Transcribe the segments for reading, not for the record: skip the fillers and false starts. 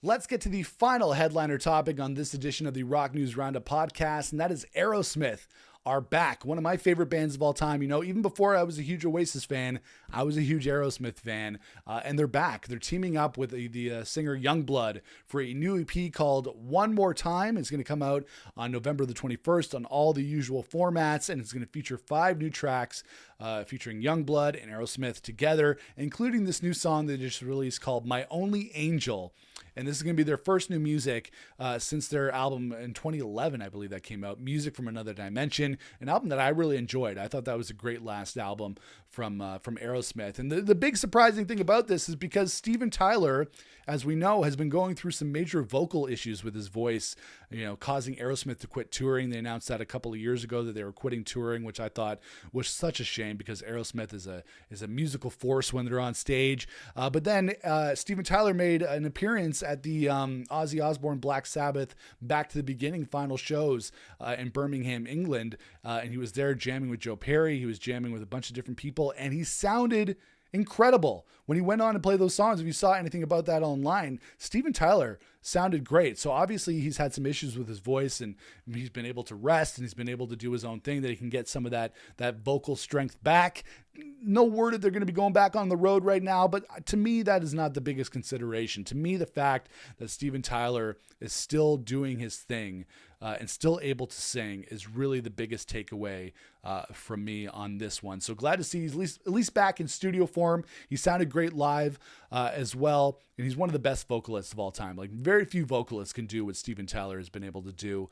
Let's get to the final headliner topic on this edition of the Rock News Roundup podcast, and that is Aerosmith are back. One of my favorite bands of all time. You know, even before I was a huge Oasis fan, I was a huge Aerosmith fan, and they're back. They're teaming up with the singer Yungblud for a new EP called One More Time. It's going to come out on November the 21st on all the usual formats, and it's going to feature 5 new tracks featuring Yungblud and Aerosmith together, including this new song they just released called My Only Angel. And this is going to be their first new music since their album in 2011, I believe that came out, Music from Another Dimension, an album that I really enjoyed. I thought that was a great last album from Aerosmith. And the big surprising thing about this is because Steven Tyler, as we know, has been going through some major vocal issues with his voice, you know, causing Aerosmith to quit touring. They announced that a couple of years ago that they were quitting touring, which I thought was such a shame because Aerosmith is a musical force when they're on stage. But then Steven Tyler made an appearance at the Ozzy Osbourne Black Sabbath Back to the Beginning final shows in Birmingham, England. And he was there jamming with Joe Perry. He was jamming with a bunch of different people, and he sounded incredible when he went on to play those songs. If you saw anything about that online, Steven Tyler sounded great. So obviously he's had some issues with his voice, and he's been able to rest, and he's been able to do his own thing, that he can get some of that vocal strength back. No word that they're going to be going back on the road right now, but to me, that is not the biggest consideration. To me, the fact that Steven Tyler is still doing his thing and still able to sing is really the biggest takeaway from me on this one. So glad to see he's at least back in studio form. He sounded great live as well, and he's one of the best vocalists of all time. Like, very few vocalists can do what Steven Tyler has been able to do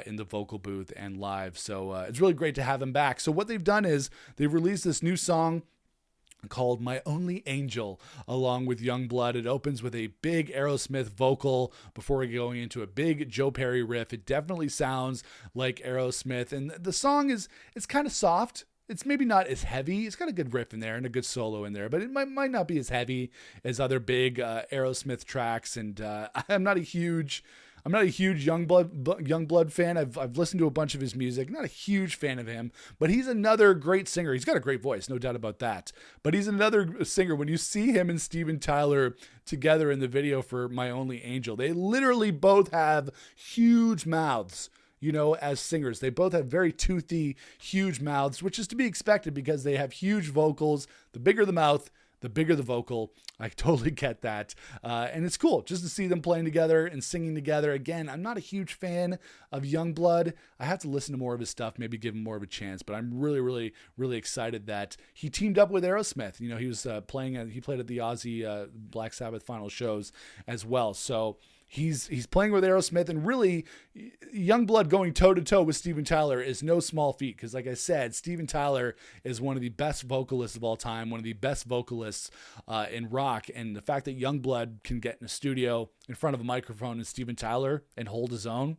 in the vocal booth and live. So it's really great to have him back. So what they've done is they've released this new song called My Only Angel along with Yungblud. It opens with a big Aerosmith vocal before going into a big Joe Perry riff. It definitely sounds like Aerosmith, and the song it's kind of soft. It's maybe not as heavy. It's got a good riff in there and a good solo in there, but it might not be as heavy as other big Aerosmith tracks. And I'm not a huge Yungblud fan. I've listened to a bunch of his music. Not a huge fan of him, but he's another great singer. He's got a great voice, no doubt about that. But he's another singer. When you see him and Steven Tyler together in the video for My Only Angel, they literally both have huge mouths. You know, as singers, they both have very toothy, huge mouths, which is to be expected because they have huge vocals. The bigger the mouth, the bigger the vocal. I totally get that. And it's cool just to see them playing together and singing together. Again, I'm not a huge fan of Yungblud. I have to listen to more of his stuff, maybe give him more of a chance. But I'm really, really, really excited that he teamed up with Aerosmith. You know, he was he played at the Ozzy Black Sabbath final shows as well. So he's playing with Aerosmith, and really, Yungblud going toe-to-toe with Steven Tyler is no small feat because, like I said, Steven Tyler is one of the best vocalists of all time, one of the best vocalists in rock, and the fact that Yungblud can get in a studio in front of a microphone and Steven Tyler and hold his own,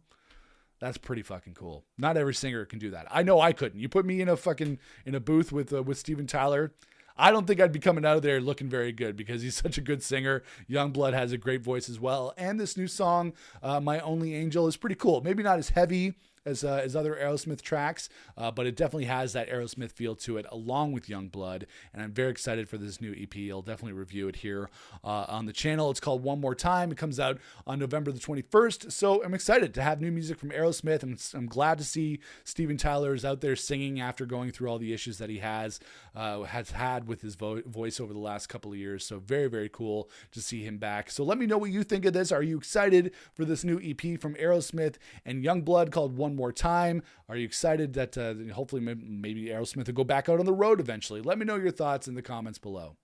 that's pretty fucking cool. Not every singer can do that. I know I couldn't. You put me in a booth with Steven Tyler, I don't think I'd be coming out of there looking very good because he's such a good singer. Yungblud has a great voice as well. And this new song, My Only Angel, is pretty cool. Maybe not as heavy as other Aerosmith tracks, but it definitely has that Aerosmith feel to it along with Yungblud, and I'm very excited for this new EP. I'll definitely review it here on the channel. It's called One More Time. It comes out on November the 21st, so I'm excited to have new music from Aerosmith. I'm glad to see Steven Tyler is out there singing after going through all the issues that he has had with his voice over the last couple of years, so very, very cool to see him back. So let me know what you think of this. Are you excited for this new EP from Aerosmith and Yungblud called One More Time? Are you excited that hopefully maybe Aerosmith will go back out on the road eventually? Let me know your thoughts in the comments below.